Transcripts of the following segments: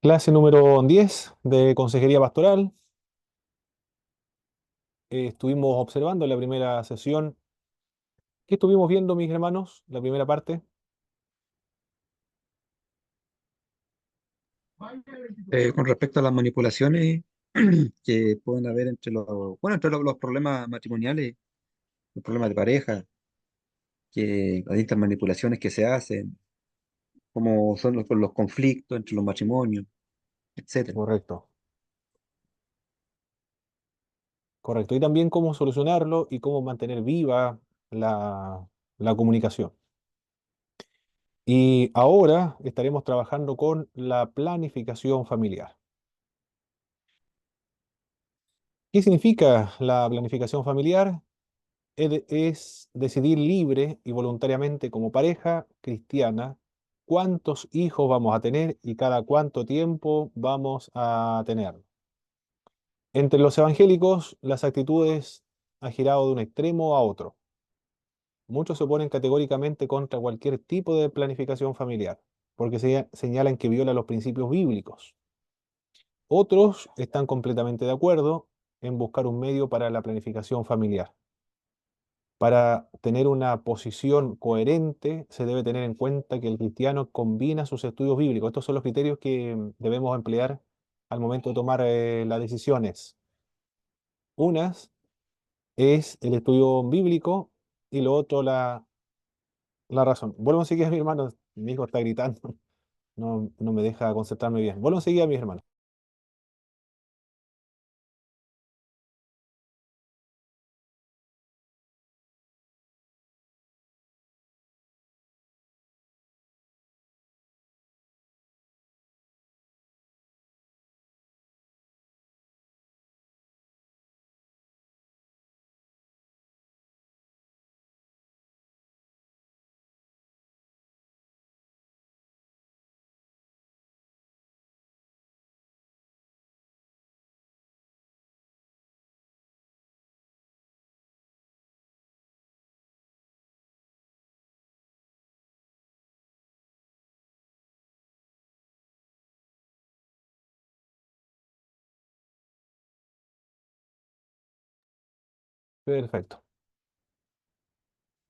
Clase número 10 de Consejería Pastoral. Estuvimos observando la primera sesión. ¿Qué estuvimos viendo, mis hermanos? La primera parte. Con respecto a las manipulaciones que pueden haber entre los problemas matrimoniales, los problemas de pareja, que las distintas manipulaciones que se hacen, como son los conflictos entre los matrimonios, etcétera. Correcto, correcto. Y también cómo solucionarlo y cómo mantener viva la comunicación. Y ahora estaremos trabajando con la planificación familiar. ¿Qué significa la planificación familiar? Es decidir libre y voluntariamente como pareja cristiana cuántos hijos vamos a tener y cada cuánto tiempo vamos a tener. Entre los evangélicos, las actitudes han girado de un extremo a otro. Muchos se oponen categóricamente contra cualquier tipo de planificación familiar, porque señalan que viola los principios bíblicos. Otros están completamente de acuerdo en buscar un medio para la planificación familiar. Para tener una posición coherente, se debe tener en cuenta que el cristiano combina sus estudios bíblicos. Estos son los criterios que debemos emplear al momento de tomar las decisiones. Unas es el estudio bíblico y lo otro la razón. Vuelvo enseguida, mi hermano. Mi hijo está gritando. No me deja concentrarme bien. Vuelvo enseguida, mi hermano. Perfecto.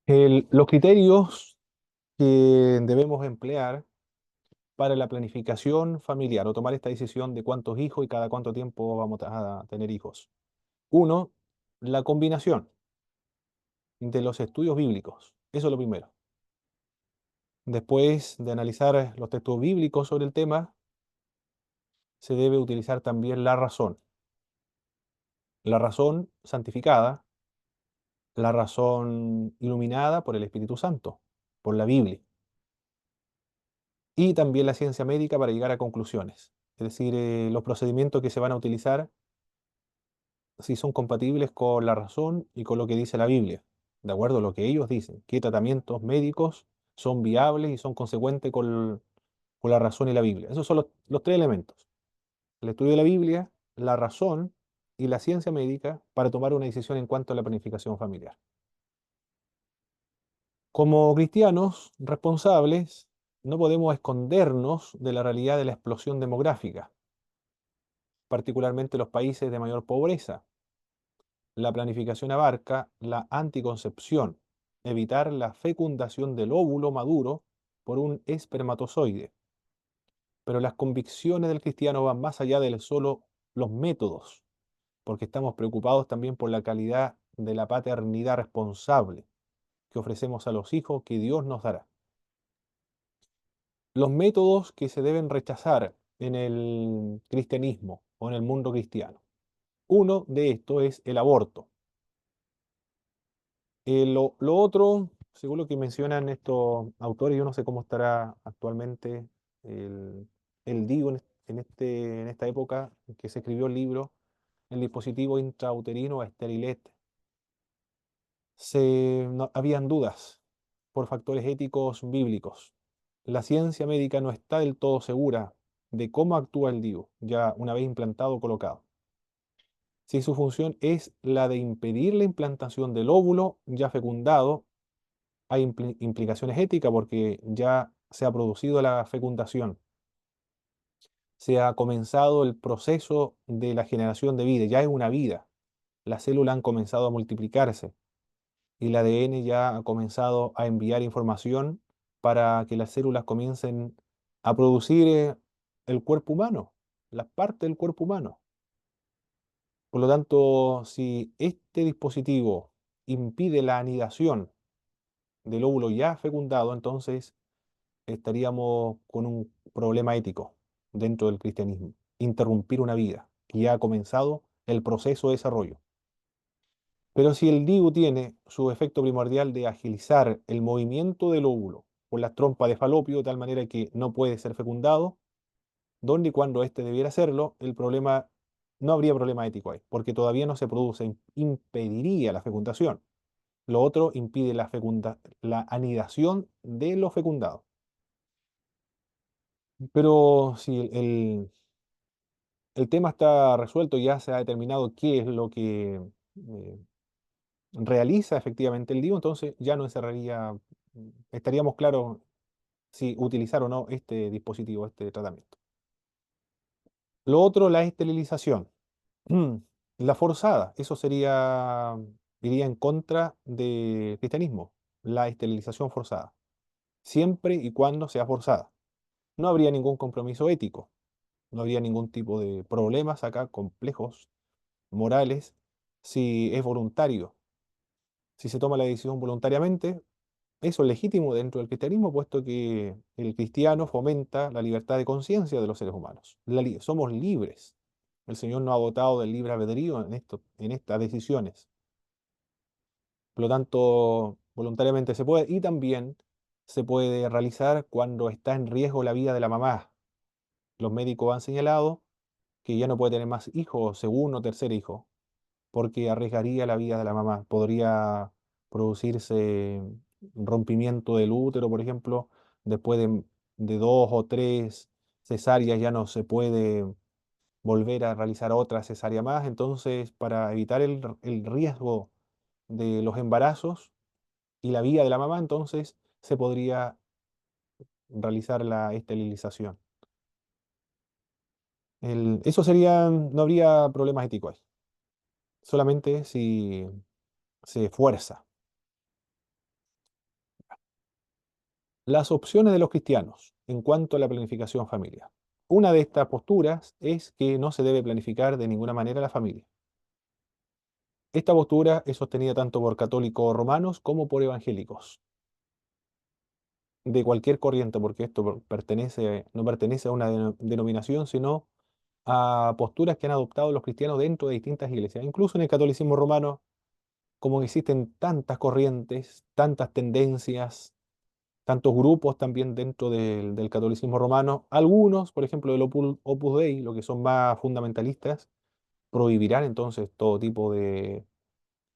Los criterios que debemos emplear para la planificación familiar o tomar esta decisión de cuántos hijos y cada cuánto tiempo vamos a tener hijos. Uno, la combinación de los estudios bíblicos. Eso es lo primero. Después de analizar los textos bíblicos sobre el tema, se debe utilizar también la razón santificada, la razón iluminada por el Espíritu Santo, por la Biblia, y también la ciencia médica para llegar a conclusiones. Es decir, los procedimientos que se van a utilizar si son compatibles con la razón y con lo que dice la Biblia, de acuerdo a lo que ellos dicen, qué tratamientos médicos son viables y son consecuentes con la razón y la Biblia. Esos son los tres elementos: el estudio de la Biblia, la razón y la ciencia médica para tomar una decisión en cuanto a la planificación familiar. Como cristianos responsables, no podemos escondernos de la realidad de la explosión demográfica, particularmente los países de mayor pobreza. La planificación abarca la anticoncepción, evitar la fecundación del óvulo maduro por un espermatozoide. Pero las convicciones del cristiano van más allá de solo los métodos, porque estamos preocupados también por la calidad de la paternidad responsable que ofrecemos a los hijos que Dios nos dará. Los métodos que se deben rechazar en el cristianismo o en el mundo cristiano. Uno de estos es el aborto. Lo otro, según lo que mencionan estos autores, yo no sé cómo estará actualmente el, el DIU en esta época en que se escribió el libro, el dispositivo intrauterino Esterilet. Habían dudas por factores éticos bíblicos. La ciencia médica no está del todo segura de cómo actúa el DIU, ya una vez implantado o colocado. Si su función es la de impedir la implantación del óvulo ya fecundado, hay implicaciones éticas porque ya se ha producido la fecundación. se ha comenzado el proceso de la generación de vida, ya es una vida. Las células han comenzado a multiplicarse y el ADN ya ha comenzado a enviar información para que las células comiencen a producir el cuerpo humano, las partes del cuerpo humano. Por lo tanto, si este dispositivo impide la anidación del óvulo ya fecundado, entonces estaríamos con un problema ético dentro del cristianismo. Interrumpir una vida que ya ha comenzado el proceso de desarrollo. Pero si el DIU tiene su efecto primordial de agilizar el movimiento del óvulo por la trompa de falopio de tal manera que no puede ser fecundado, donde y cuando éste debiera hacerlo, el problema no habría problema ético ahí, porque todavía no se produce, impediría la fecundación. Lo otro impide la anidación de lo fecundado. Pero si el tema está resuelto, ya se ha determinado qué es lo que eh, realiza efectivamente el DIU, entonces ya no encerraría, estaríamos claros si utilizar o no este dispositivo, este tratamiento. Lo otro, la esterilización. La forzada, eso sería, iría en contra del cristianismo, la esterilización forzada, siempre y cuando sea forzada. No habría ningún compromiso ético, no habría ningún tipo de problemas acá complejos, morales, si es voluntario, si se toma la decisión voluntariamente. Eso es legítimo dentro del cristianismo, puesto que el cristiano fomenta la libertad de conciencia de los seres humanos. Somos libres. El Señor nos ha dotado del libre albedrío en estas decisiones. Por lo tanto, voluntariamente se puede y también se puede realizar cuando está en riesgo la vida de la mamá. Los médicos han señalado que ya no puede tener más hijos, segundo o tercer hijo, porque arriesgaría la vida de la mamá. Podría producirse un rompimiento del útero, por ejemplo, después de dos o tres cesáreas ya no se puede volver a realizar otra cesárea más. Entonces, para evitar el riesgo de los embarazos y la vida de la mamá, entonces se podría realizar la esterilización. Eso sería, no habría problemas éticos ahí, solamente si se fuerza. Las opciones de los cristianos en cuanto a la planificación familiar. Una de estas posturas es que no se debe planificar de ninguna manera la familia. Esta postura es sostenida tanto por católicos romanos como por evangélicos, de cualquier corriente, porque esto no pertenece a una denominación, sino a posturas que han adoptado los cristianos dentro de distintas iglesias. Incluso en el catolicismo romano, como existen tantas corrientes, tantas tendencias, tantos grupos también dentro del catolicismo romano. Algunos, por ejemplo, del Opus Dei, lo que son más fundamentalistas, prohibirán entonces todo tipo de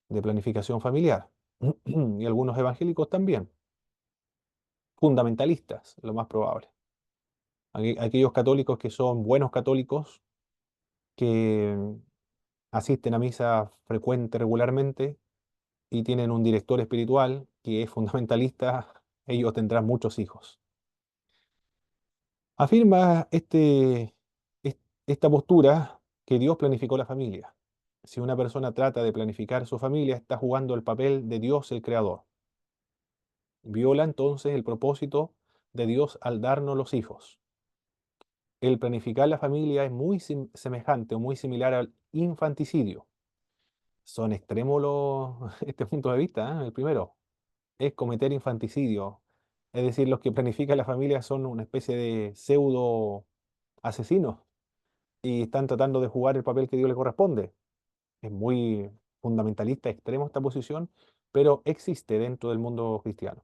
planificación familiar. Y algunos evangélicos también, fundamentalistas, lo más probable. Aquellos católicos que son buenos católicos, que asisten a misa frecuente, regularmente, y tienen un director espiritual que es fundamentalista, ellos tendrán muchos hijos. Afirma esta postura que Dios planificó la familia. Si una persona trata de planificar su familia, está jugando el papel de Dios el creador. Viola entonces el propósito de Dios al darnos los hijos. El planificar la familia es muy semejante o muy similar al infanticidio. Son extremos este punto de vista, ¿eh? El primero es cometer infanticidio. Es decir, los que planifican la familia son una especie de pseudo asesinos y están tratando de jugar el papel que Dios le corresponde. Es muy fundamentalista, extremo esta posición, pero existe dentro del mundo cristiano.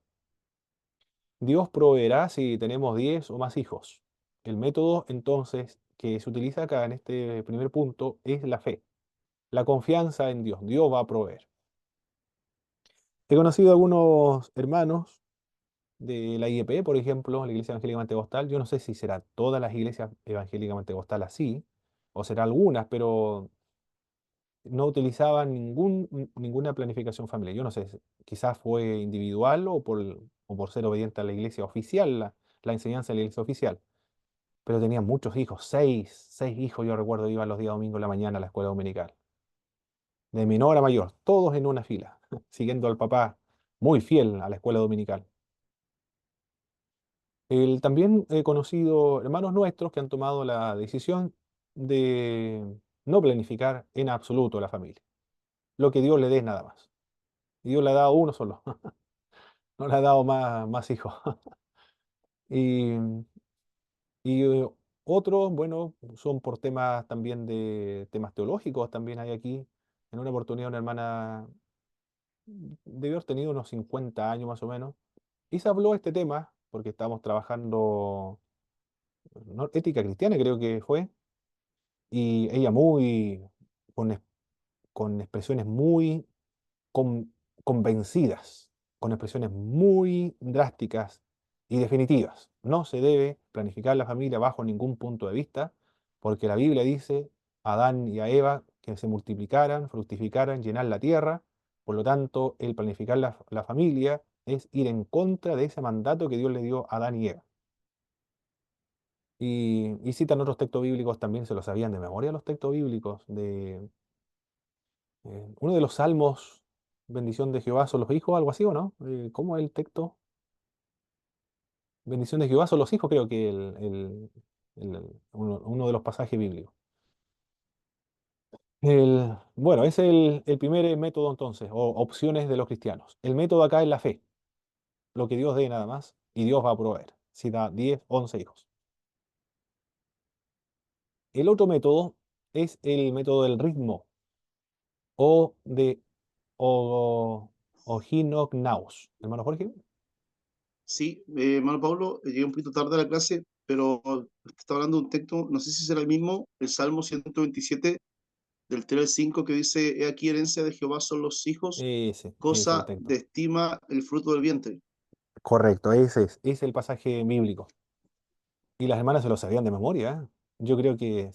Dios proveerá si tenemos 10 o más hijos. El método entonces que se utiliza acá en este primer punto es la fe, la confianza en Dios. Dios va a proveer. He conocido algunos hermanos de la IEP, por ejemplo, la Iglesia Evangélica Pentecostal. Yo no sé si será todas las iglesias evangélicas Pentecostal así, o será algunas, pero no utilizaban ninguna planificación familiar. Yo no sé, quizás fue individual o por ser obediente a la iglesia oficial, la enseñanza de la iglesia oficial. pero tenían muchos hijos, seis hijos, yo recuerdo, iban los días domingos en la mañana a la escuela dominical, de menor a mayor, todos en una fila, siguiendo al papá muy fiel a la escuela dominical. También he conocido hermanos nuestros que han tomado la decisión de no planificar en absoluto la familia, lo que Dios le dé nada más. Y Dios le ha dado uno solo, no le ha dado más hijos. Y, y otros, bueno, son por temas también de temas teológicos, también hay aquí. En una oportunidad una hermana debió haber tenido unos 50 años más o menos, y se habló de este tema, porque estábamos trabajando, ¿no? Ética cristiana creo que fue, y ella muy, con, con expresiones muy con- convencidas, con expresiones muy drásticas y definitivas. No se debe planificar la familia bajo ningún punto de vista, porque la Biblia dice a Adán y a Eva que se multiplicaran, fructificaran, llenar la tierra. Por lo tanto, el planificar la familia es ir en contra de ese mandato que Dios le dio a Adán y Eva. Y citan otros textos bíblicos, también se los sabían de memoria los textos bíblicos, de uno de los salmos, bendición de Jehová son los hijos, algo así, ¿o no? ¿Cómo es el texto? Bendición de Jehová son los hijos, creo que uno de los pasajes bíblicos. Bueno, es el primer método entonces, o opciones de los cristianos. El método acá es la fe, lo que Dios dé nada más, y Dios va a proveer. Si da 10, 11 hijos. El otro método es el método del ritmo, o de o, o Hinoknaus. Hermano Jorge. Sí, hermano Pablo, llegué un poquito tarde a la clase, pero está hablando de un texto, no sé si será el mismo, el Salmo 127, del 3 al 5, que dice: He aquí herencia de Jehová son los hijos, Ese es el cosa de texto. estima el fruto del vientre. Correcto, ese es el pasaje bíblico. Y las hermanas se lo sabían de memoria, ¿eh? Yo creo que,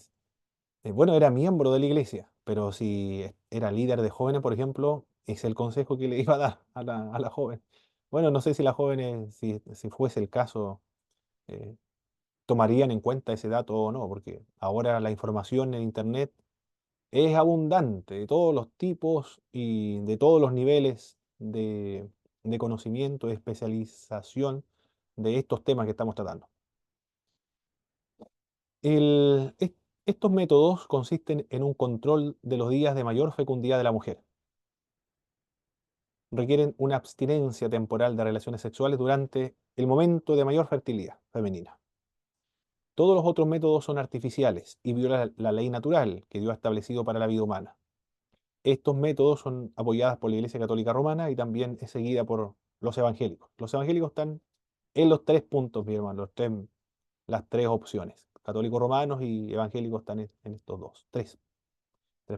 bueno, era miembro de la iglesia, pero si era líder de jóvenes, por ejemplo, es el consejo que le iba a dar a la joven. Bueno, no sé si las jóvenes, si fuese el caso, eh, tomarían en cuenta ese dato o no, porque ahora la información en Internet es abundante de todos los tipos y de todos los niveles de conocimiento, de especialización de estos temas que estamos tratando. Estos métodos consisten en un control de los días de mayor fecundidad de la mujer. Requieren una abstinencia temporal de relaciones sexuales durante el momento de mayor fertilidad femenina. Todos los otros métodos son artificiales y violan la ley natural que Dios ha establecido para la vida humana. Estos métodos son apoyados por la Iglesia Católica Romana y también es seguida por los evangélicos. Los evangélicos están en los tres puntos, mi hermano, las tres opciones. Católicos romanos y evangélicos están en estos tres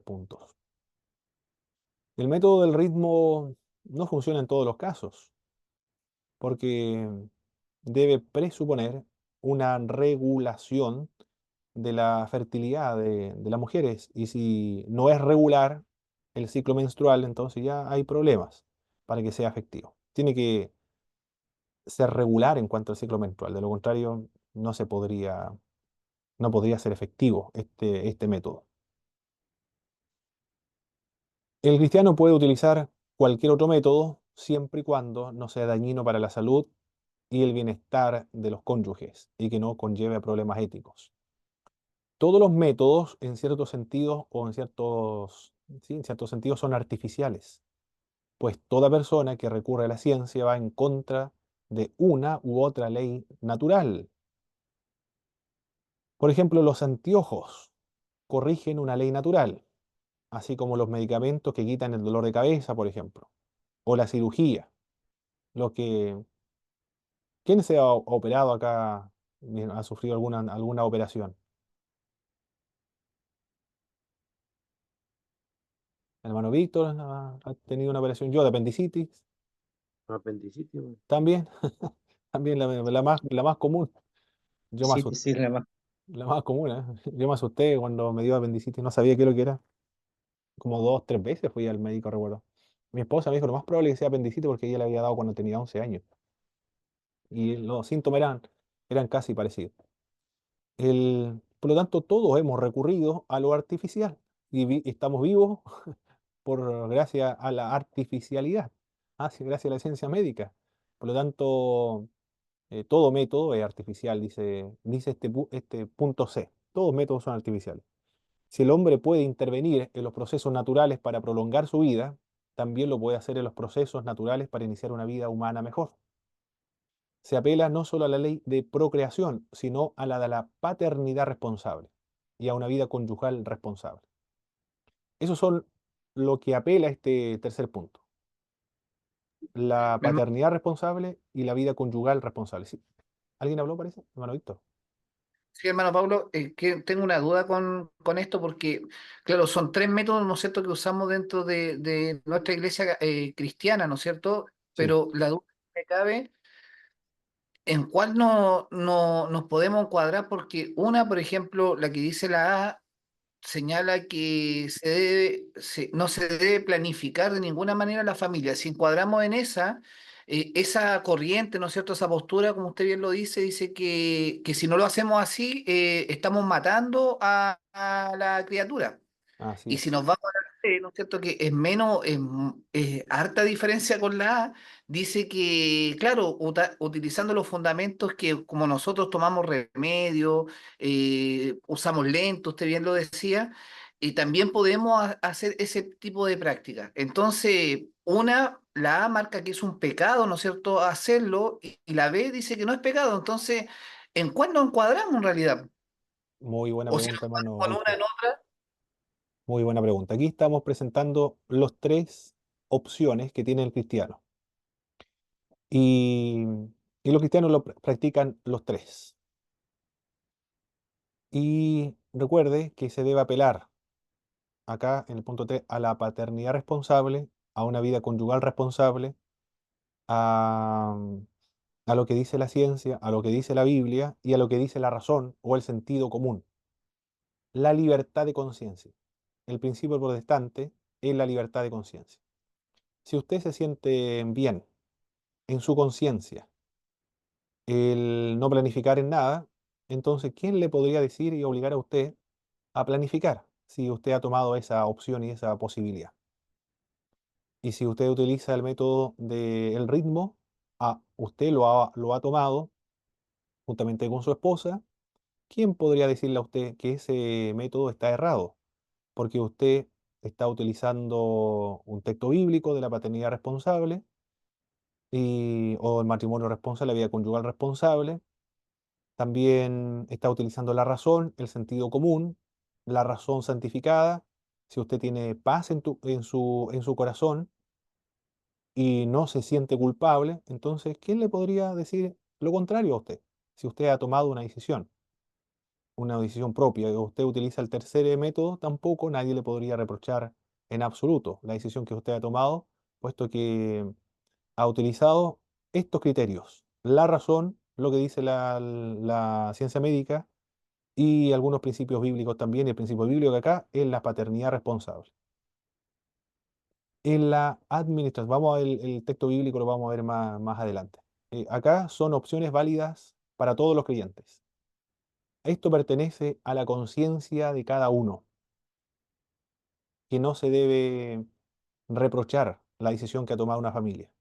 puntos. El método del ritmo no funciona en todos los casos, porque debe presuponer una regulación de la fertilidad de las mujeres. Y si no es regular el ciclo menstrual, entonces ya hay problemas para que sea efectivo. Tiene que ser regular en cuanto al ciclo menstrual. De lo contrario, no podría ser efectivo este método. El cristiano puede utilizar cualquier otro método siempre y cuando no sea dañino para la salud y el bienestar de los cónyuges y que no conlleve a problemas éticos. Todos los métodos, en ciertos sentidos o sí, en ciertos sentidos, son artificiales, pues toda persona que recurre a la ciencia va en contra de una u otra ley natural. Por ejemplo, los anteojos corrigen una ley natural, así como los medicamentos que quitan el dolor de cabeza, por ejemplo, o la cirugía. Lo que, ¿quién se ha operado acá? ¿Ha sufrido alguna operación? El hermano Víctor ha tenido una operación, yo de apendicitis, Apendicitis, weón. también, también la más común. Yo me Sí, asusté, sí, la más. la más común, ¿eh? Yo me asusté cuando me dio apendicitis, no sabía qué es lo que era. Como dos, tres veces fui al médico, recuerdo. Mi esposa me dijo, lo más probable es que sea apendicitis porque ella le había dado cuando tenía 11 años. Y los síntomas eran casi parecidos. Por lo tanto, todos hemos recurrido a lo artificial y estamos vivos por gracias a la artificialidad, sí, gracias a la ciencia médica. Por lo tanto, todo método es artificial, dice este punto C. Todos métodos son artificiales. Si el hombre puede intervenir en los procesos naturales para prolongar su vida, también lo puede hacer en los procesos naturales para iniciar una vida humana mejor. Se apela no solo a la ley de procreación, sino a la de la paternidad responsable y a una vida conyugal responsable. Eso son lo que apela a este tercer punto, la Mi hermano, paternidad responsable y la vida conyugal responsable. ¿Sí? ¿Alguien habló, parece? Hermano Víctor. sí, hermano Pablo, que tengo una duda con esto porque, claro, son tres métodos, ¿no es cierto?, que usamos dentro de nuestra iglesia cristiana, ¿no es cierto? Sí. Pero la duda que me cabe, ¿en cuál no nos podemos encuadrar? Porque una, por ejemplo, la que dice la A, señala que no se debe planificar de ninguna manera la familia. Si encuadramos en esa corriente, ¿no es cierto? Esa postura, como usted bien lo dice, dice que si no lo hacemos así, estamos matando a la criatura. Así Y si nos es. vamos a la C, ¿no es cierto? Que es menos, harta diferencia con la A, dice que, claro, utilizando los fundamentos que como nosotros tomamos remedio, usamos lento, usted bien lo decía, y también podemos hacer ese tipo de práctica. Entonces, la A marca que es un pecado, ¿no es cierto?, hacerlo, y la B dice que no es pecado. Entonces, ¿en cuál nos encuadramos en realidad? Muy buena O si pregunta, nos hermano encuadramos en una Víctor. en otra. Muy buena pregunta. Aquí estamos presentando los tres opciones que tiene el cristiano. Y, y los cristianos lo practican los tres. Y recuerde que se debe apelar acá en el punto 3 a la paternidad responsable, a una vida conyugal responsable, a, a lo que dice la ciencia, a lo que dice la Biblia y a lo que dice la razón o el sentido común. La libertad de conciencia. El principio protestante es la libertad de conciencia. Si usted se siente bien en su conciencia, el no planificar en nada, entonces, ¿quién le podría decir y obligar a usted a planificar si usted ha tomado esa opción y esa posibilidad? Y si usted utiliza el método del ritmo, usted lo ha tomado juntamente con su esposa, ¿quién podría decirle a usted que ese método está errado? Porque usted está utilizando un texto bíblico de la paternidad responsable o el matrimonio responsable, la vida conyugal responsable. También está utilizando la razón, el sentido común, la razón santificada. Si usted tiene paz en su corazón y no se siente culpable, entonces, ¿quién le podría decir lo contrario a usted? Si usted ha tomado una decisión propia y usted utiliza el tercer método, tampoco nadie le podría reprochar en absoluto la decisión que usted ha tomado, puesto que ha utilizado estos criterios, la razón, lo que dice la ciencia médica y algunos principios bíblicos también. Y el principio bíblico que acá es la paternidad responsable. En la administración, vamos a ver el texto bíblico, lo vamos a ver más adelante. Acá son opciones válidas para todos los creyentes. Esto pertenece a la conciencia de cada uno, que no se debe reprochar la decisión que ha tomado una familia.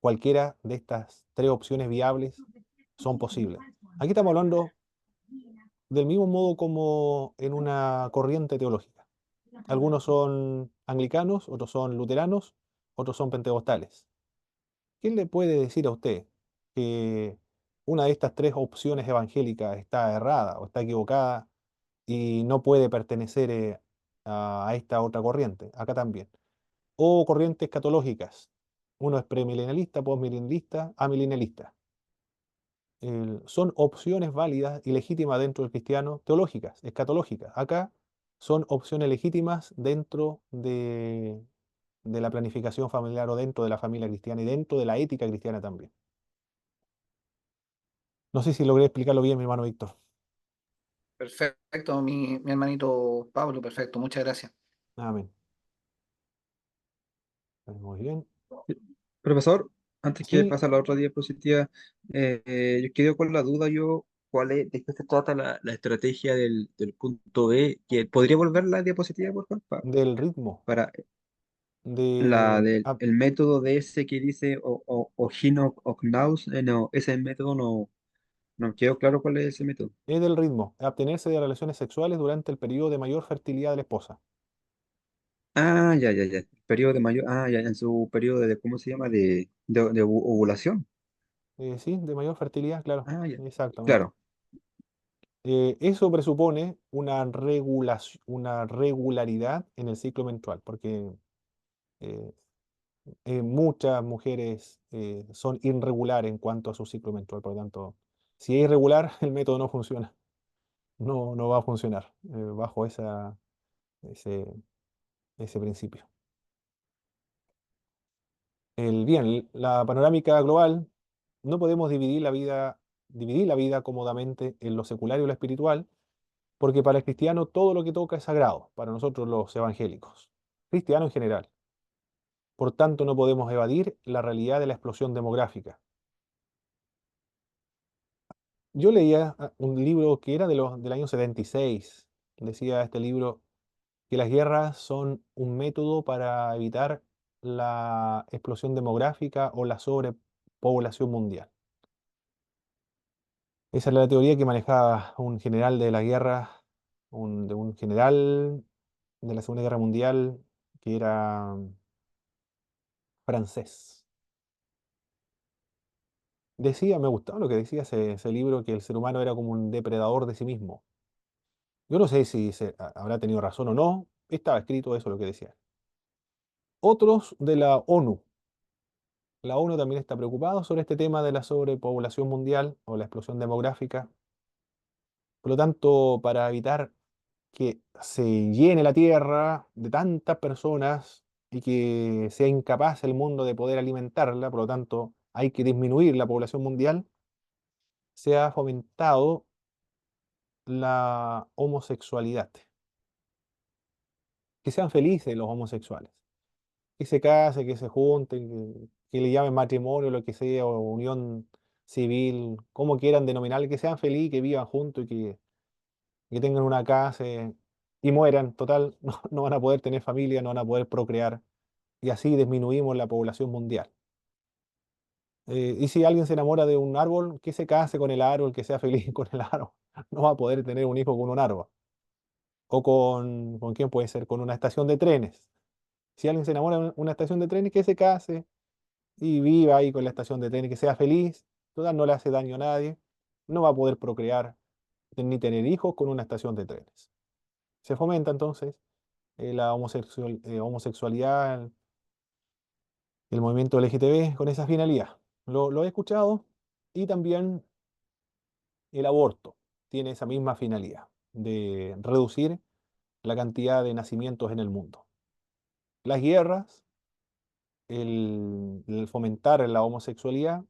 Cualquiera de estas tres opciones viables son posibles. Aquí estamos hablando del mismo modo como en una corriente teológica. Algunos son anglicanos, otros son luteranos, otros son pentecostales. ¿Quién le puede decir a usted que una de estas tres opciones evangélicas está errada o está equivocada y no puede pertenecer a esta otra corriente? Acá también. O corrientes escatológicas. Uno es premilenialista, postmilenialista, amilenialista. Son opciones válidas y legítimas dentro del cristiano, teológicas, escatológicas. Acá son opciones legítimas dentro de la planificación familiar o dentro de la familia cristiana y dentro de la ética cristiana también. No sé si logré explicarlo bien, mi hermano Víctor. Perfecto, mi hermanito Pablo, perfecto, muchas gracias. Amén. Muy bien. Profesor, antes que Sí, pase a la otra diapositiva, yo quedo con la duda yo ¿cuál es, de qué se trata la estrategia del punto B? Que ¿podría volver la diapositiva, por favor? del ritmo, Para de... el método de ese que dice Ojino Oknaus, no, ese método no quedó claro cuál es ese método. es del ritmo, abstenerse de relaciones sexuales durante el periodo de mayor fertilidad de la esposa. Ah, ya. El periodo de mayor, ya, en su periodo de, ¿cómo se llama? De ovulación. Sí, de mayor fertilidad, claro, Ah, ya. exactamente. Claro. Eso presupone una regularidad en el ciclo menstrual, porque eh, muchas mujeres son irregulares en cuanto a su ciclo menstrual, por lo tanto, si es irregular, el método no funciona, no va a funcionar bajo ese, ese principio. Bien, la panorámica global, no podemos dividir la vida cómodamente en lo secular y lo espiritual, porque para el cristiano todo lo que toca es sagrado, para nosotros los evangélicos, cristianos en general. Por tanto, no podemos evadir la realidad de la explosión demográfica. Yo leía un libro que era del año 76. Decía este libro que las guerras son un método para evitar la explosión demográfica o la sobrepoblación mundial. Esa es la teoría que manejaba un general de la guerra, de un general de la Segunda Guerra Mundial que era francés. Decía, me gustaba lo que decía ese libro, que el ser humano era como un depredador de sí mismo. Yo no sé si habrá tenido razón o no, estaba escrito eso lo que decía. Otros de la ONU. La ONU también está preocupada sobre este tema de la sobrepoblación mundial o la explosión demográfica. Por lo tanto, para evitar que se llene la Tierra de tantas personas y que sea incapaz el mundo de poder alimentarla, por lo tanto, hay que disminuir la población mundial, se ha fomentado la homosexualidad. Que sean felices los homosexuales, que se casen, que se junten, que le llamen matrimonio, lo que sea, o unión civil, como quieran denominar, que sean felices, que vivan juntos y que tengan una casa y mueran. Total, no van a poder tener familia, no van a poder procrear, y así disminuimos la población mundial. Y si alguien se enamora de un árbol, que se case con el árbol, que sea feliz con el árbol. No va a poder tener un hijo con un árbol. O ¿con quién puede ser? Con una estación de trenes. Si alguien se enamora de una estación de trenes, que se case y viva ahí con la estación de trenes, que sea feliz. Total, no le hace daño a nadie. No va a poder procrear ni tener hijos con una estación de trenes. Se fomenta entonces la homosexualidad, el movimiento LGTB con esa finalidad. Lo he escuchado, y también el aborto tiene esa misma finalidad de reducir la cantidad de nacimientos en el mundo. Las guerras, el fomentar la homosexualidad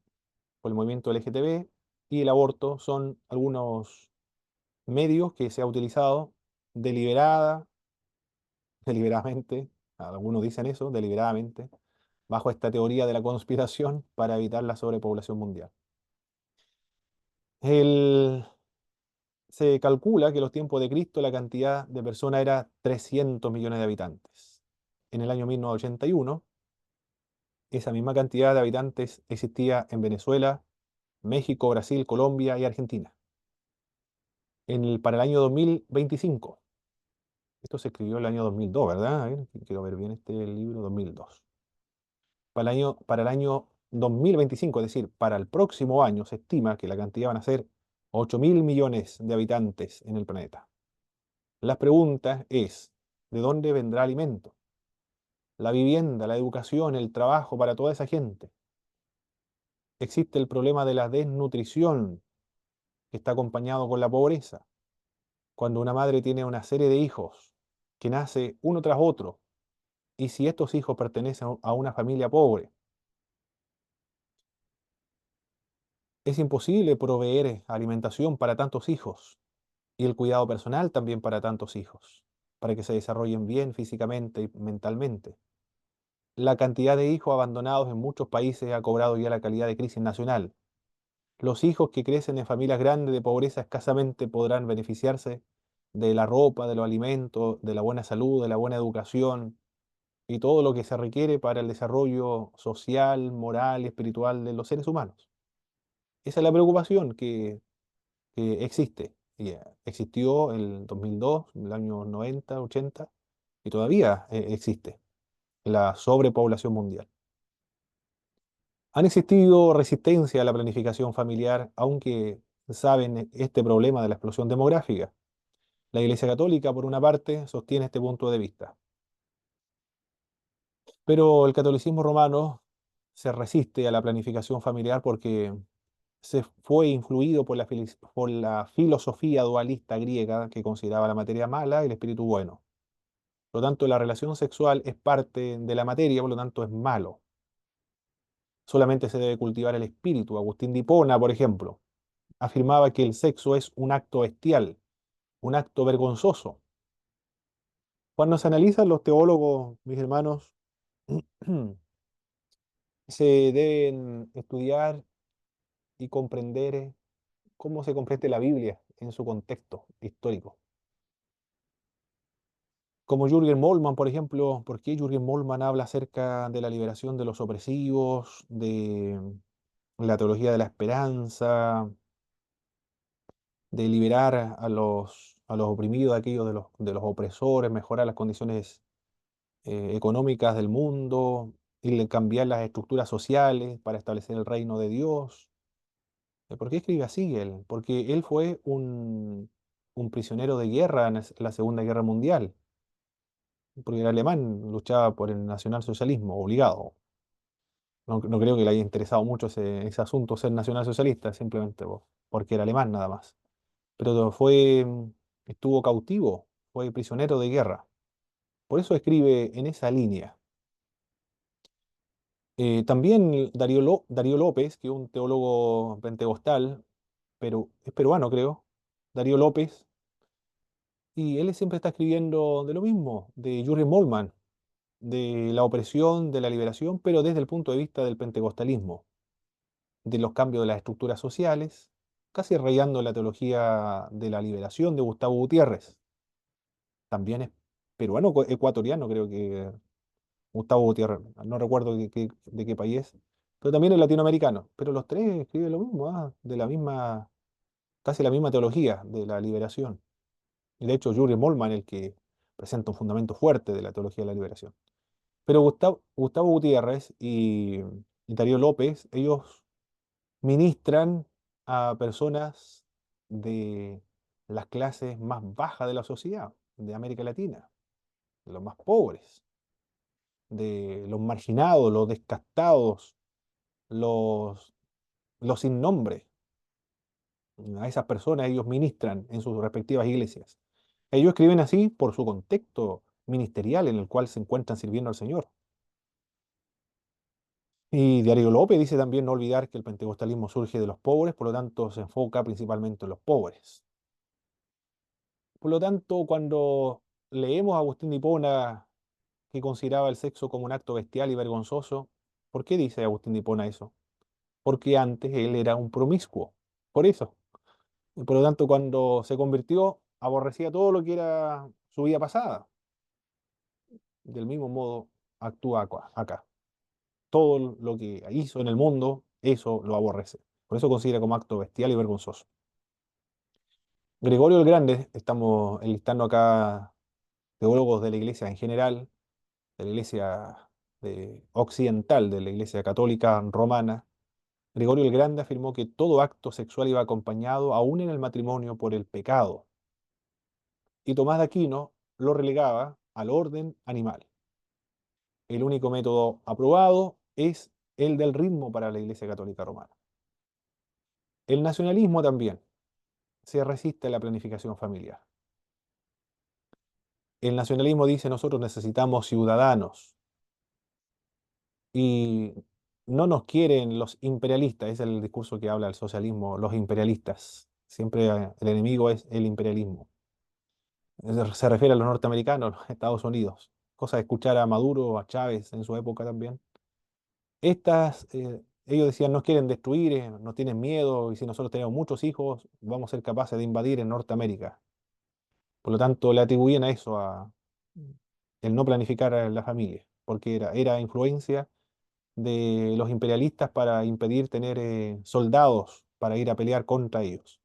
por el movimiento LGTB y el aborto son algunos medios que se ha utilizado deliberadamente, algunos dicen eso, deliberadamente, bajo esta teoría de la conspiración para evitar la sobrepoblación mundial. El, Se calcula que en los tiempos de Cristo la cantidad de personas era 300 millones de habitantes. En el año 1981, esa misma cantidad de habitantes existía en Venezuela, México, Brasil, Colombia y Argentina. Para el año 2025, esto se escribió el año 2002, ¿verdad? A ver, quiero ver bien este libro, 2002. Para el año 2025, es decir, para el próximo año, se estima que la cantidad van a ser 8.000 millones de habitantes en el planeta. La pregunta es, ¿de dónde vendrá alimento? La vivienda, la educación, el trabajo para toda esa gente. Existe el problema de la desnutrición, que está acompañado con la pobreza. Cuando una madre tiene una serie de hijos que nace uno tras otro, y si estos hijos pertenecen a una familia pobre, es imposible proveer alimentación para tantos hijos y el cuidado personal también para tantos hijos, para que se desarrollen bien físicamente y mentalmente. La cantidad de hijos abandonados en muchos países ha cobrado ya la calidad de crisis nacional. Los hijos que crecen en familias grandes de pobreza escasamente podrán beneficiarse de la ropa, de los alimentos, de la buena salud, de la buena educación y todo lo que se requiere para el desarrollo social, moral y espiritual de los seres humanos. Esa es la preocupación que existe. Y existió en el 2002, en el año 90, 80, y todavía existe la sobrepoblación mundial. Han existido resistencia a la planificación familiar, aunque saben este problema de la explosión demográfica. La Iglesia Católica, por una parte, sostiene este punto de vista, pero el catolicismo romano se resiste a la planificación familiar porque se fue influido por la filosofía dualista griega que consideraba la materia mala y el espíritu bueno. Por lo tanto, la relación sexual es parte de la materia, por lo tanto es malo. Solamente se debe cultivar el espíritu. Agustín de Hipona, por ejemplo, afirmaba que el sexo es un acto bestial, un acto vergonzoso. Cuando se analizan los teólogos, mis hermanos, se deben estudiar y comprender cómo se comprende la Biblia en su contexto histórico. Como Jürgen Moltmann, por ejemplo, ¿por qué Jürgen Moltmann habla acerca de la liberación de los opresivos, de la teología de la esperanza, de liberar a los oprimidos, a aquellos de los opresores, mejorar las condiciones económicas del mundo y cambiar las estructuras sociales para establecer el reino de Dios? ¿Por qué escribe así él? Porque él fue un prisionero de guerra en la Segunda Guerra Mundial, porque era alemán, luchaba por el nacionalsocialismo, obligado. No creo que le haya interesado mucho ese asunto, ser nacionalsocialista, simplemente porque era alemán nada más. Pero estuvo cautivo, fue prisionero de guerra. Por eso escribe en esa línea. También Darío López, que es un teólogo pentecostal, pero es peruano, creo, Darío López, y él siempre está escribiendo de lo mismo, de Jürgen Moltmann, de la opresión, de la liberación, pero desde el punto de vista del pentecostalismo, de los cambios de las estructuras sociales, casi rayando la teología de la liberación de Gustavo Gutiérrez. También es peruano, ecuatoriano, creo que Gustavo Gutiérrez, no recuerdo de qué país es, pero también es latinoamericano. Pero los tres escriben lo mismo, de la misma, casi la misma teología de la liberación. Y de hecho, Jürgen Moltmann, el que presenta un fundamento fuerte de la teología de la liberación. Pero Gustavo Gutiérrez y Darío López, ellos ministran a personas de las clases más bajas de la sociedad, de América Latina, de los más pobres, de los marginados, los descastados, los, los sin nombre. A esas personas ellos ministran en sus respectivas iglesias. Ellos escriben así por su contexto ministerial en el cual se encuentran sirviendo al Señor. Y Darío López dice también no olvidar que el pentecostalismo surge de los pobres, por lo tanto se enfoca principalmente en los pobres. Por lo tanto, cuando leemos a Agustín de Hipona, que consideraba el sexo como un acto bestial y vergonzoso, ¿por qué dice Agustín de Hipona eso? Porque antes él era un promiscuo. Por eso. Y por lo tanto, cuando se convirtió, aborrecía todo lo que era su vida pasada. Del mismo modo, actúa acá. Todo lo que hizo en el mundo, eso lo aborrece. Por eso considera como acto bestial y vergonzoso. Gregorio el Grande, estamos enlistando acá teólogos de la iglesia en general, de la iglesia occidental, de la iglesia católica romana. Gregorio el Grande afirmó que todo acto sexual iba acompañado, aún en el matrimonio, por el pecado. Y Tomás de Aquino lo relegaba al orden animal. El único método aprobado es el del ritmo para la iglesia católica romana. El nacionalismo también se resiste a la planificación familiar. El nacionalismo dice nosotros necesitamos ciudadanos y no nos quieren los imperialistas, ese es el discurso que habla el socialismo, los imperialistas. Siempre el enemigo es el imperialismo. Se refiere a los norteamericanos, los Estados Unidos. Cosa de escuchar a Maduro, a Chávez en su época también. ellos decían, nos quieren destruir, nos tienen miedo, y si nosotros tenemos muchos hijos, vamos a ser capaces de invadir en Norteamérica. Por lo tanto, le atribuían a eso, a el no planificar a la familia, porque era influencia de los imperialistas para impedir tener soldados para ir a pelear contra ellos.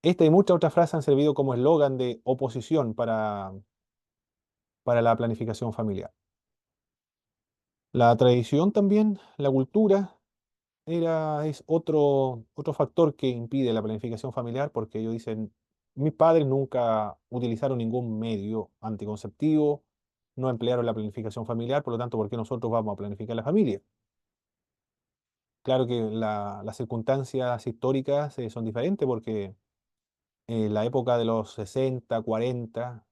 Esta y muchas otras frases han servido como eslogan de oposición para la planificación familiar. La tradición también, la cultura, es otro factor que impide la planificación familiar, porque ellos dicen, mis padres nunca utilizaron ningún medio anticonceptivo, no emplearon la planificación familiar, por lo tanto, ¿por qué nosotros vamos a planificar la familia? Claro que las circunstancias históricas son diferentes, porque en la época de los 60, 40,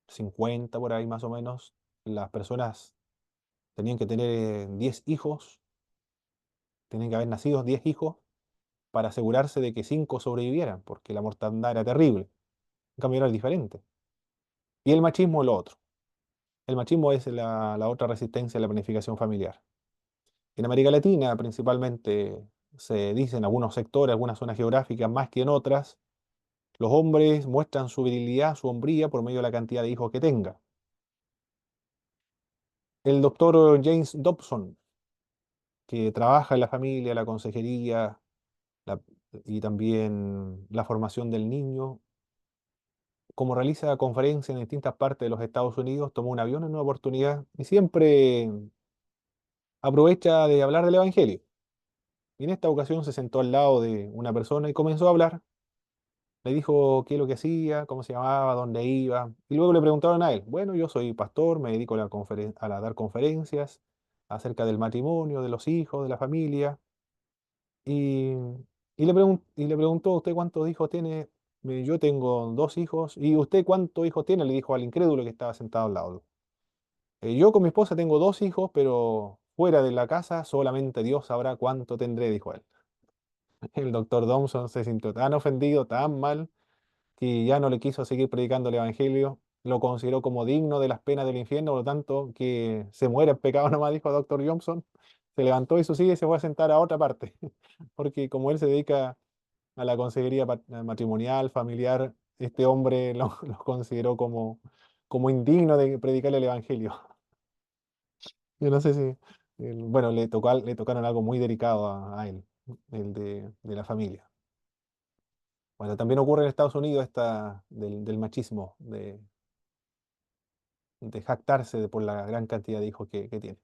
50, por ahí más o menos, las personas tenían que tener 10 hijos, tenían que haber nacido 10 hijos para asegurarse de que 5 sobrevivieran, porque la mortandad era terrible. En cambio, era diferente. Y el machismo es lo otro. El machismo es la otra resistencia a la planificación familiar. En América Latina, principalmente, se dice en algunos sectores, algunas zonas geográficas, más que en otras, los hombres muestran su virilidad, su hombría, por medio de la cantidad de hijos que tenga. El doctor James Dobson, que trabaja en la familia, la consejería la- y también la formación del niño, como realiza conferencias en distintas partes de los Estados Unidos, tomó un avión en una oportunidad y siempre aprovecha de hablar del Evangelio. Y en esta ocasión se sentó al lado de una persona y comenzó a hablar. Le dijo qué es lo que hacía, cómo se llamaba, dónde iba. Y luego le preguntaron a él, bueno, yo soy pastor, me dedico a, dar conferencias acerca del matrimonio, de los hijos, de la familia. Y, y le preguntó, ¿usted cuántos hijos tiene? Yo tengo 2 hijos. ¿Y usted cuántos hijos tiene? Le dijo al incrédulo que estaba sentado al lado. Yo con mi esposa tengo 2 hijos, pero fuera de la casa solamente Dios sabrá cuánto tendré, dijo él. El doctor Thompson se sintió tan ofendido, tan mal, que ya no le quiso seguir predicando el Evangelio. Lo consideró como digno de las penas del infierno, por lo tanto, que se muera en pecado nomás, dijo el doctor Thompson. Se levantó y su silla y se fue a sentar a otra parte, porque como él se dedica a la consejería matrimonial, familiar, este hombre lo consideró como indigno de predicar el Evangelio. Yo no sé si, bueno, le tocaron algo muy delicado a él, el de la familia. Bueno, también ocurre en Estados Unidos del machismo, de jactarse por la gran cantidad de hijos que tiene.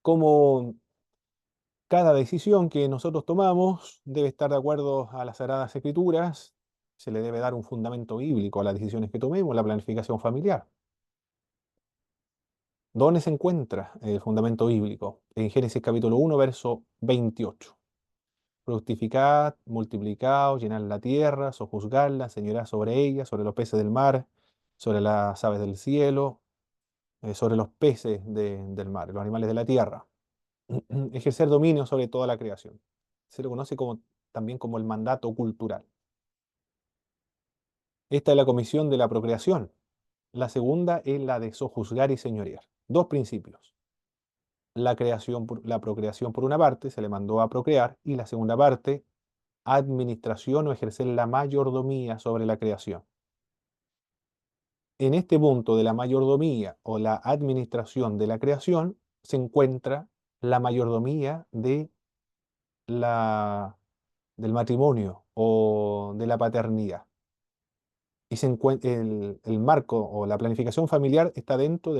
Como cada decisión que nosotros tomamos debe estar de acuerdo a las Sagradas Escrituras, se le debe dar un fundamento bíblico a las decisiones que tomemos, la planificación familiar. ¿Dónde se encuentra el fundamento bíblico? En Génesis capítulo 1, verso 28. Fructificad, multiplicaos, llenad la tierra, sojuzgadla, señorad sobre ella, sobre los peces del mar, sobre las aves del cielo, sobre los peces del mar, los animales de la tierra. Ejercer dominio sobre toda la creación. Se lo conoce también como el mandato cultural. Esta es la comisión de la procreación. La segunda es la de sojuzgar y señorear. Dos principios. La procreación por una parte se le mandó a procrear, y la segunda parte, administración o ejercer la mayordomía sobre la creación. En este punto de la mayordomía o la administración de la creación se encuentra la mayordomía la, del matrimonio o de la paternidad. Y el marco o la planificación familiar está dentro de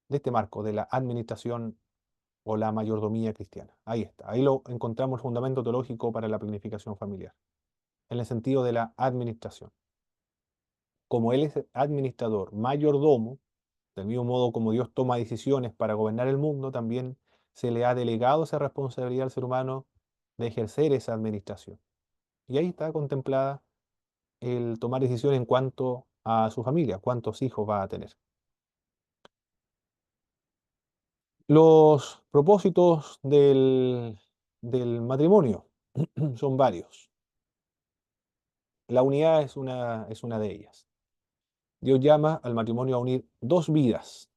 este marco de la administración o la mayordomía cristiana. Ahí está, ahí lo encontramos el fundamento teológico para la planificación familiar, en el sentido de la administración. Como Él es administrador, mayordomo, del mismo modo como Dios toma decisiones para gobernar el mundo, también se le ha delegado esa responsabilidad al ser humano de ejercer esa administración. Y ahí está contemplada el tomar decisiones en cuanto a su familia, cuántos hijos va a tener. Los propósitos del matrimonio son varios. La unidad es una de ellas. Dios llama al matrimonio a unir dos vidas.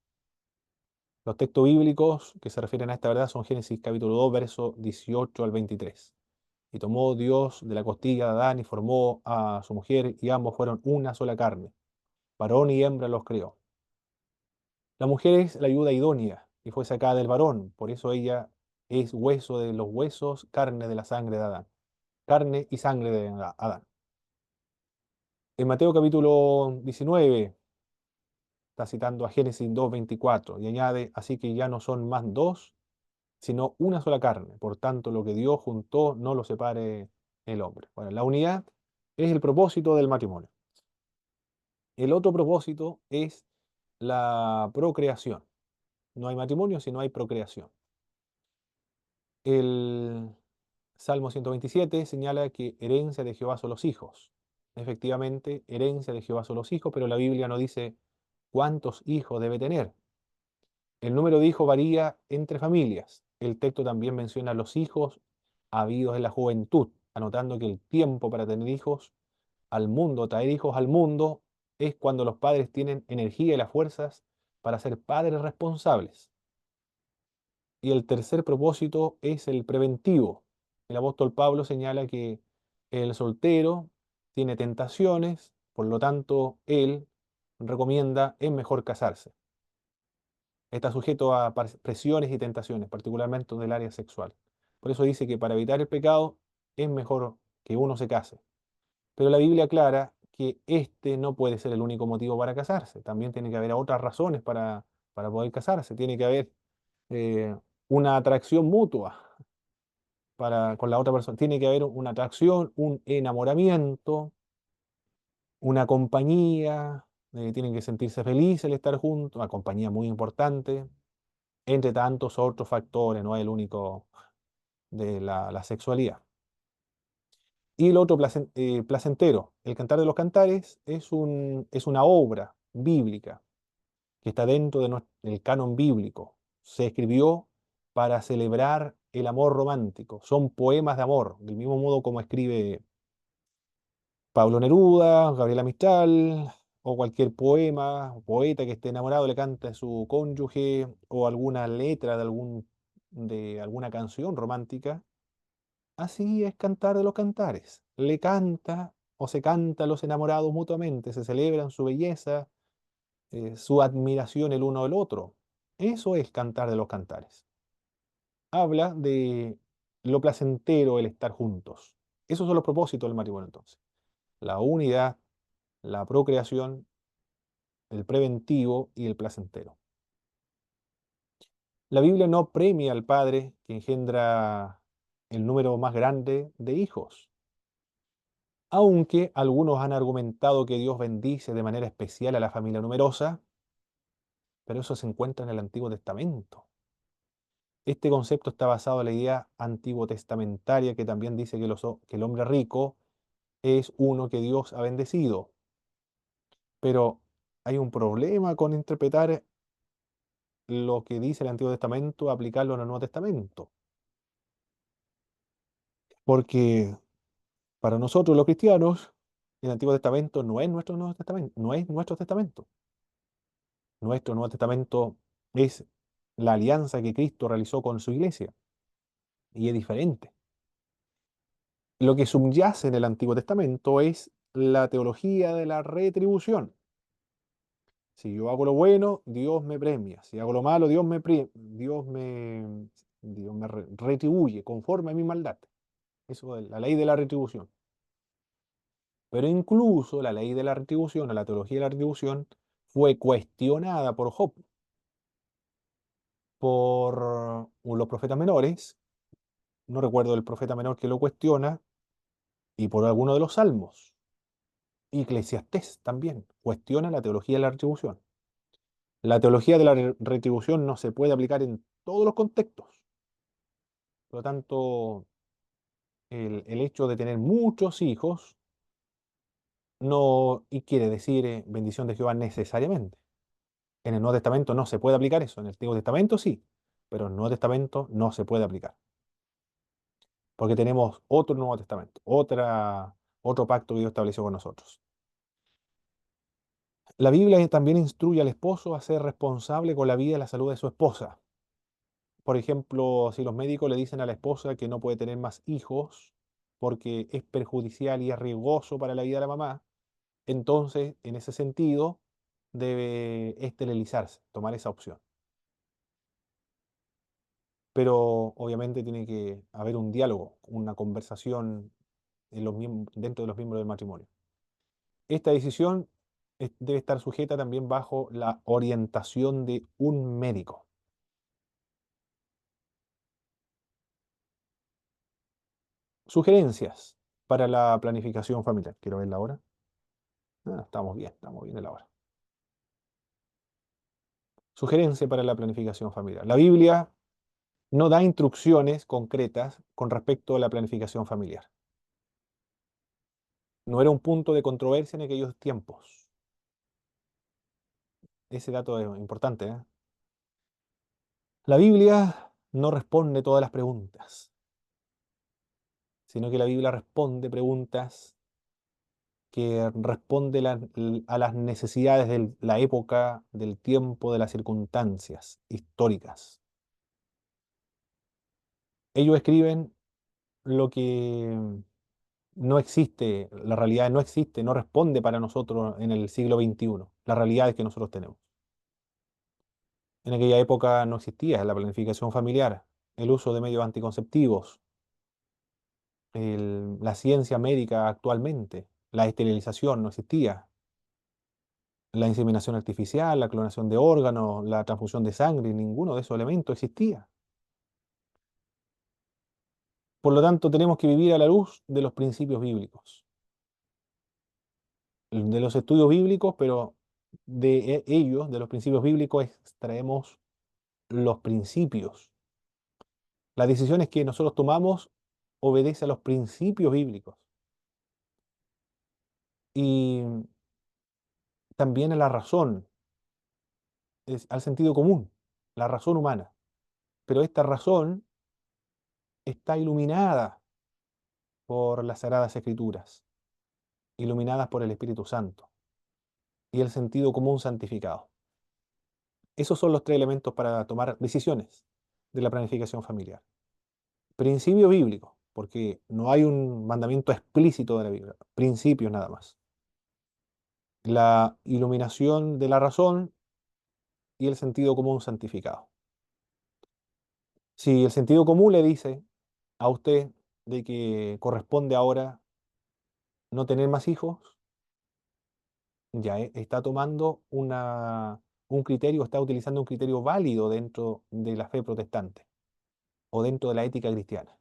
Los textos bíblicos que se refieren a esta verdad son Génesis capítulo 2, verso 18 al 23. Y tomó Dios de la costilla de Adán y formó a su mujer, y ambos fueron una sola carne. Varón y hembra los creó. La mujer es la ayuda idónea y fue sacada del varón, por eso ella es hueso de los huesos, carne de la sangre de Adán. Carne y sangre de Adán. En Mateo capítulo 19 está citando a Génesis 2:24 y añade, así que ya no son más dos, sino una sola carne. Por tanto, lo que Dios juntó no lo separe el hombre. Bueno, la unidad es el propósito del matrimonio. El otro propósito es la procreación. No hay matrimonio si no hay procreación. El Salmo 127 señala que herencia de Jehová son los hijos. Efectivamente, herencia de Jehová son los hijos, pero la Biblia no dice cuántos hijos debe tener. El número de hijos varía entre familias. El texto también menciona los hijos habidos en la juventud, anotando que el tiempo para tener hijos al mundo, traer hijos al mundo, es cuando los padres tienen energía y las fuerzas para ser padres responsables. Y el tercer propósito es el preventivo. El apóstol Pablo señala que el soltero tiene tentaciones, por lo tanto, él recomienda es mejor casarse. Está sujeto a presiones y tentaciones, particularmente del área sexual. Por eso dice que para evitar el pecado es mejor que uno se case. Pero la Biblia aclara que este no puede ser el único motivo para casarse. También tiene que haber otras razones para poder casarse. Tiene que haber eh, una atracción mutua con la otra persona. Tiene que haber una atracción, un enamoramiento, una compañía. Tienen que sentirse felices al estar juntos, una compañía muy importante, entre tantos otros factores, no es el único de la sexualidad. Y el otro placentero, el Cantar de los Cantares, es una obra bíblica que está dentro del canon bíblico. Se escribió para celebrar el amor romántico. Son poemas de amor, del mismo modo como escribe Pablo Neruda, Gabriela Mistral, o cualquier poema o poeta que esté enamorado le canta a su cónyuge, o alguna letra de alguna canción romántica. Así es Cantar de los Cantares. Le canta o se canta a los enamorados mutuamente, se celebran su belleza, su admiración el uno del otro. Eso es Cantar de los Cantares. Habla de lo placentero el estar juntos. Esos son los propósitos del matrimonio entonces. La unidad, la procreación, el preventivo y el placentero. La Biblia no premia al padre que engendra el número más grande de hijos, aunque algunos han argumentado que Dios bendice de manera especial a la familia numerosa, pero eso se encuentra en el Antiguo Testamento. Este concepto está basado en la idea antiguo testamentaria que también dice que el hombre rico es uno que Dios ha bendecido. Pero hay un problema con interpretar lo que dice el Antiguo Testamento, aplicarlo en el Nuevo Testamento. Porque para nosotros los cristianos, el Antiguo Testamento no es nuestro Nuevo Testamento, no es nuestro testamento. Nuestro Nuevo Testamento es la alianza que Cristo realizó con su iglesia y es diferente. Lo que subyace en el Antiguo Testamento es la teología de la retribución. Si yo hago lo bueno, Dios me premia. Si hago lo malo, Dios me retribuye conforme a mi maldad. Eso es la ley de la retribución. Pero incluso la ley de la retribución, o la teología de la retribución, fue cuestionada por Job, por los profetas menores, no recuerdo el profeta menor que lo cuestiona, y por alguno de los salmos. Eclesiastés también cuestiona la teología de la retribución. La teología de la retribución no se puede aplicar en todos los contextos. Por lo tanto, el hecho de tener muchos hijos no y quiere decir bendición de Jehová necesariamente. En el Nuevo Testamento no se puede aplicar eso. En el Antiguo Testamento sí, pero en el Nuevo Testamento no se puede aplicar. Porque tenemos otro Nuevo Testamento, otro pacto que Dios estableció con nosotros. La Biblia también instruye al esposo a ser responsable con la vida y la salud de su esposa. Por ejemplo, si los médicos le dicen a la esposa que no puede tener más hijos porque es perjudicial y es riesgoso para la vida de la mamá, entonces, en ese sentido, debe esterilizarse, tomar esa opción. Pero obviamente tiene que haber un diálogo, una conversación dentro de los miembros del matrimonio. Esta decisión debe estar sujeta también bajo la orientación de un médico. Sugerencias para la planificación familiar. Quiero verla ahora. Estamos bien en la hora. Sugerencia para la planificación familiar. La Biblia no da instrucciones concretas con respecto a la planificación familiar. No era un punto de controversia en aquellos tiempos. Ese dato es importante, ¿eh? La Biblia no responde todas las preguntas, sino que la Biblia responde preguntas que responde a las necesidades de la época, del tiempo, de las circunstancias históricas. Ellos escriben lo que no existe, la realidad no existe, no responde para nosotros en el siglo XXI, las realidades que nosotros tenemos. En aquella época no existía la planificación familiar, el uso de medios anticonceptivos, la ciencia médica actualmente, la esterilización no existía, la inseminación artificial, la clonación de órganos, la transfusión de sangre, ninguno de esos elementos existía. Por lo tanto, tenemos que vivir a la luz de los principios bíblicos, de los estudios bíblicos, pero de ellos, de los principios bíblicos, extraemos los principios. Las decisiones que nosotros tomamos obedecen a los principios bíblicos y también a la razón, al sentido común, la razón humana. Pero esta razón está iluminada por las Sagradas Escrituras, iluminadas por el Espíritu Santo y el sentido común santificado. Esos son los tres elementos para tomar decisiones de la planificación familiar. Principio bíblico, porque no hay un mandamiento explícito de la Biblia, principios nada más. La iluminación de la razón y el sentido común santificado. Si el sentido común le dice a usted de que corresponde ahora no tener más hijos, ya está tomando un criterio, está utilizando un criterio válido dentro de la fe protestante o dentro de la ética cristiana.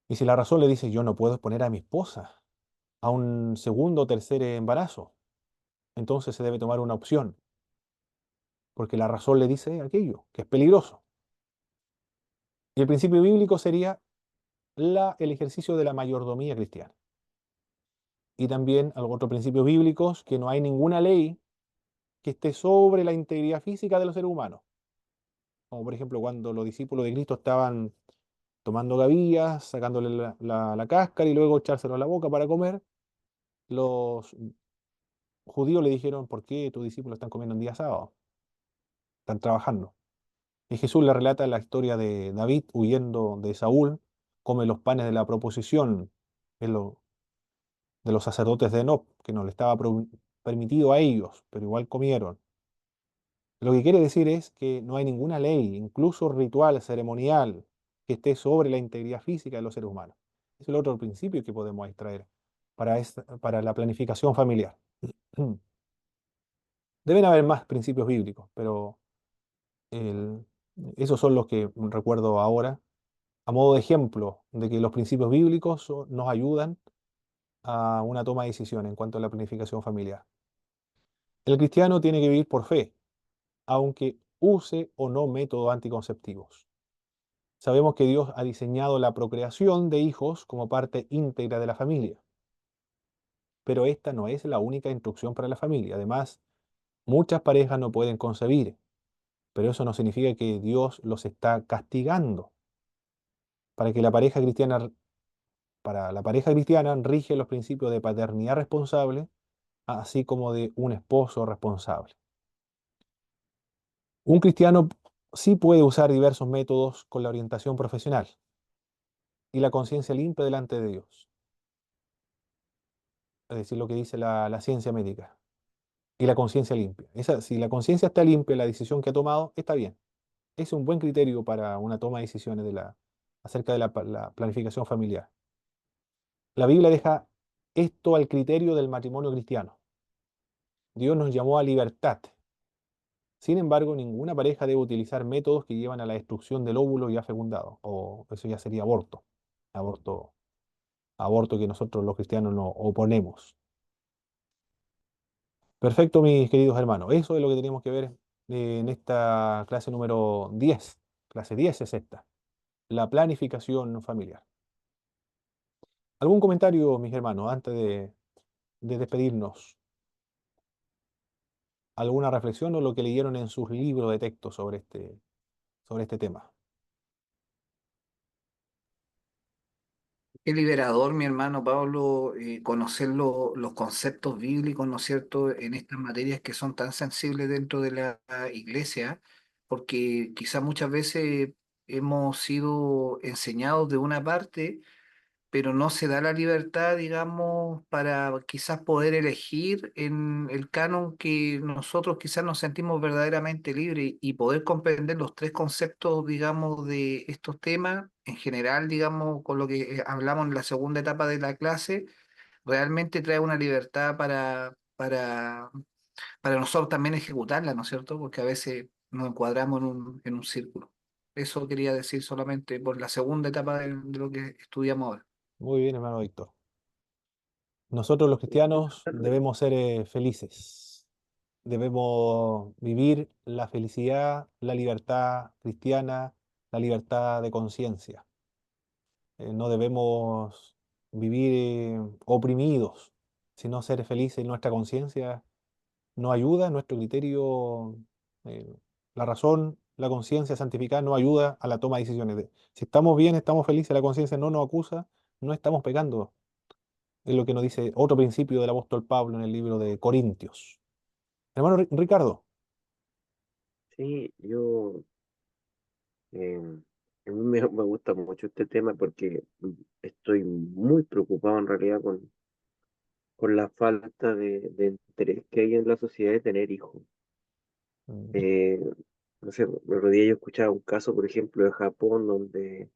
Y si la razón le dice, yo no puedo exponer a mi esposa a un segundo o tercer embarazo, entonces se debe tomar una opción, porque la razón le dice aquello, que es peligroso. Y el principio bíblico sería el ejercicio de la mayordomía cristiana. Y también otros principios bíblicos, que no hay ninguna ley que esté sobre la integridad física de los seres humanos. Como por ejemplo cuando los discípulos de Cristo estaban tomando gavillas, sacándole la cáscara y luego echárselo a la boca para comer, los judíos le dijeron, ¿por qué tus discípulos están comiendo en día sábado? Están trabajando. Y Jesús le relata la historia de David huyendo de Saúl, come los panes de la proposición de los sacerdotes de Enoc, que no le estaba permitido a ellos, pero igual comieron. Lo que quiere decir es que no hay ninguna ley, incluso ritual, ceremonial, que esté sobre la integridad física de los seres humanos. Es el otro principio que podemos extraer para la planificación familiar. Deben haber más principios bíblicos, pero el- esos son los que recuerdo ahora, a modo de ejemplo de que los principios bíblicos nos ayudan a una toma de decisión en cuanto a la planificación familiar. El cristiano tiene que vivir por fe, aunque use o no métodos anticonceptivos. Sabemos que Dios ha diseñado la procreación de hijos como parte íntegra de la familia, pero esta no es la única instrucción para la familia. Además, muchas parejas no pueden concebir, pero eso no significa que Dios los está castigando. Para que la pareja cristiana, para la pareja cristiana rige los principios de paternidad responsable así como de un esposo responsable. Un cristiano sí puede usar diversos métodos con la orientación profesional y la conciencia limpia delante de Dios, es decir, lo que dice la ciencia médica, y la conciencia limpia. Si la conciencia está limpia, la decisión que ha tomado está bien. Ese es un buen criterio para una toma de decisiones acerca de la planificación familiar. La Biblia deja esto al criterio del matrimonio cristiano. Dios nos llamó a libertad. Sin embargo, ninguna pareja debe utilizar métodos que llevan a la destrucción del óvulo ya fecundado, o eso ya sería aborto. Aborto, aborto que nosotros los cristianos nos oponemos. Perfecto, mis queridos hermanos. Eso es lo que teníamos que ver en esta clase número 10. Clase 10 es esta, la planificación familiar. ¿Algún comentario, mis hermanos, antes de despedirnos? ¿Alguna reflexión o lo que leyeron en sus libros de texto sobre este tema? Qué liberador, mi hermano Pablo, conocer los conceptos bíblicos, ¿no es cierto?, en estas materias que son tan sensibles dentro de la iglesia, porque quizás muchas veces hemos sido enseñados de una parte, pero no se da la libertad, digamos, para quizás poder elegir en el canon que nosotros quizás nos sentimos verdaderamente libres y poder comprender los tres conceptos, digamos, de estos temas en general, digamos, con lo que hablamos en la segunda etapa de la clase, realmente trae una libertad para nosotros también ejecutarla, ¿no es cierto? Porque a veces nos encuadramos en un círculo. Eso quería decir solamente por la segunda etapa de lo que estudiamos ahora. Muy bien, hermano Víctor. Nosotros los cristianos debemos ser felices. Debemos vivir la felicidad, la libertad cristiana, la libertad de conciencia. No debemos vivir oprimidos, sino ser felices en nuestra conciencia. Nos ayuda, nuestro criterio, eh, la razón, la conciencia santificada nos ayuda a la toma de decisiones. Si estamos bien, estamos felices, la conciencia no nos acusa, no estamos pecando. Es lo que nos dice otro principio del apóstol Pablo en el libro de Corintios. Hermano Ricardo, Sí, a mí me gusta mucho este tema porque estoy muy preocupado en realidad con la falta de interés que hay en la sociedad de tener hijos. mm, Eh, no sé, el otro día yo escuchaba un caso, por ejemplo, de Japón, donde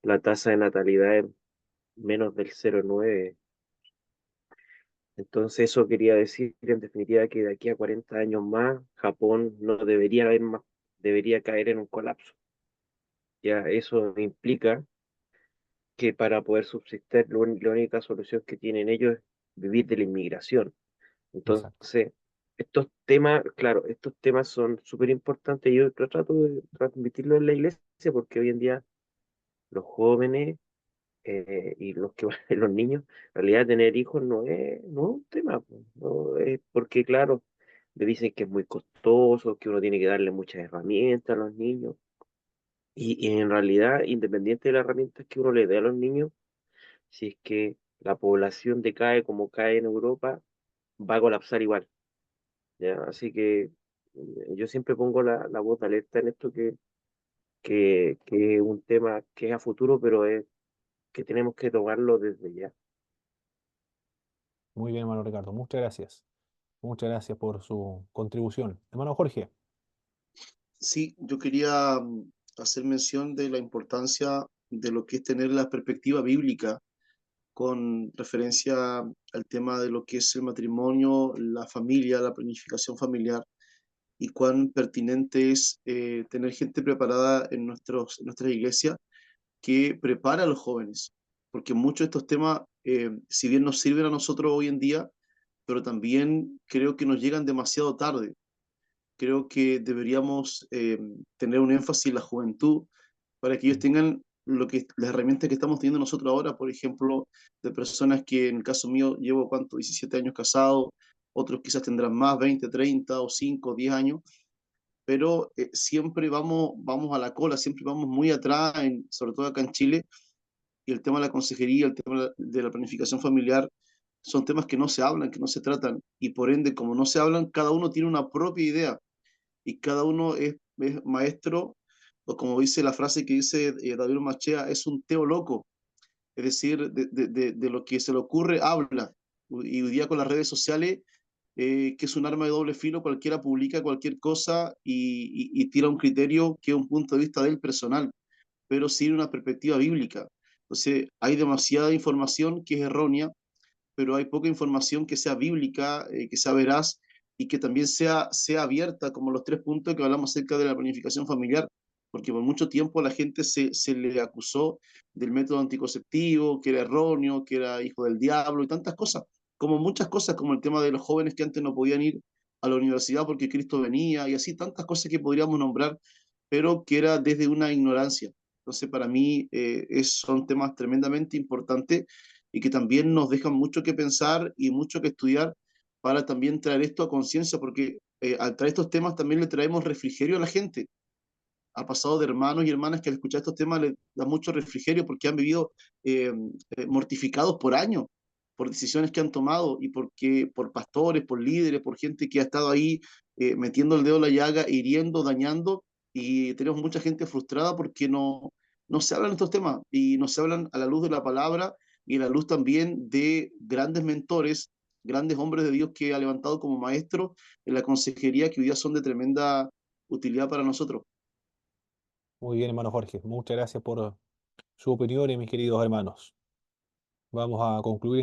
la tasa de natalidad es menos del 0,9. Entonces eso quería decir en definitiva que de aquí a 40 años más, Japón no debería haber más, debería caer en un colapso. Ya eso implica que para poder subsistir, la única solución que tienen ellos es vivir de la inmigración. exacto, Entonces, estos temas, claro, estos temas son súper importantes. Yo trato de transmitirlo en la iglesia porque hoy en día los jóvenes y los que los niños, en realidad tener hijos no es un tema, pues, no es porque, claro, le dicen que es muy costoso, que uno tiene que darle muchas herramientas a los niños. Y en realidad, independiente de las herramientas que uno le dé a los niños, si es que la población decae como cae en Europa, va a colapsar igual, ¿ya? Así que yo siempre pongo la voz de alerta en esto que es un tema que es a futuro, pero es que tenemos que tomarlo desde ya. muy bien, hermano Ricardo, muchas gracias. Muchas gracias por su contribución. Hermano Jorge, Sí, yo quería hacer mención de la importancia de lo que es tener la perspectiva bíblica con referencia al tema de lo que es el matrimonio, la familia, la planificación familiar y cuán pertinente es tener gente preparada en nuestras iglesias que prepara a los jóvenes, porque muchos de estos temas, si bien nos sirven a nosotros hoy en día, pero también creo que nos llegan demasiado tarde. Creo que deberíamos tener un énfasis en la juventud para que ellos tengan las herramientas que estamos teniendo nosotros ahora, por ejemplo, de personas que en el caso mío llevo, ¿cuánto? 17 años casado, otros quizás tendrán más, 20, 30 o 5, 10 años, pero siempre vamos a la cola, siempre vamos muy atrás, sobre todo acá en Chile, y el tema de la consejería, el tema de la planificación familiar son temas que no se hablan, que no se tratan, y por ende, como no se hablan, cada uno tiene una propia idea y cada uno es maestro, o como dice la frase que dice David Machea, es un teólogo, es decir, de lo que se le ocurre, habla. Y hoy día con las redes sociales, que es un arma de doble filo, cualquiera publica cualquier cosa y tira un criterio que es un punto de vista del personal, pero sin una perspectiva bíblica. Entonces, hay demasiada información que es errónea, pero hay poca información que sea bíblica, que sea veraz y que también sea abierta, como los 3 puntos que hablamos acerca de la planificación familiar, porque por mucho tiempo a la gente se le acusó del método anticonceptivo, que era erróneo, que era hijo del diablo y tantas cosas, como muchas cosas, como el tema de los jóvenes que antes no podían ir a la universidad porque Cristo venía y así tantas cosas que podríamos nombrar, pero que era desde una ignorancia. Entonces, para mí, son temas tremendamente importantes y que también nos dejan mucho que pensar y mucho que estudiar para también traer esto a conciencia, porque al traer estos temas también le traemos refrigerio a la gente. Ha pasado de hermanos y hermanas que al escuchar estos temas les da mucho refrigerio porque han vivido eh, mortificados por años, por decisiones que han tomado y porque por pastores, por líderes, por gente que ha estado ahí metiendo el dedo en la llaga, hiriendo, dañando, y tenemos mucha gente frustrada porque no se hablan estos temas y no se hablan a la luz de la palabra y a la luz también de grandes mentores, grandes hombres de Dios que ha levantado como maestros en la consejería que hoy día son de tremenda utilidad para nosotros. Muy bien, hermano Jorge. Muchas gracias por su opinión, mis queridos hermanos. Vamos a concluir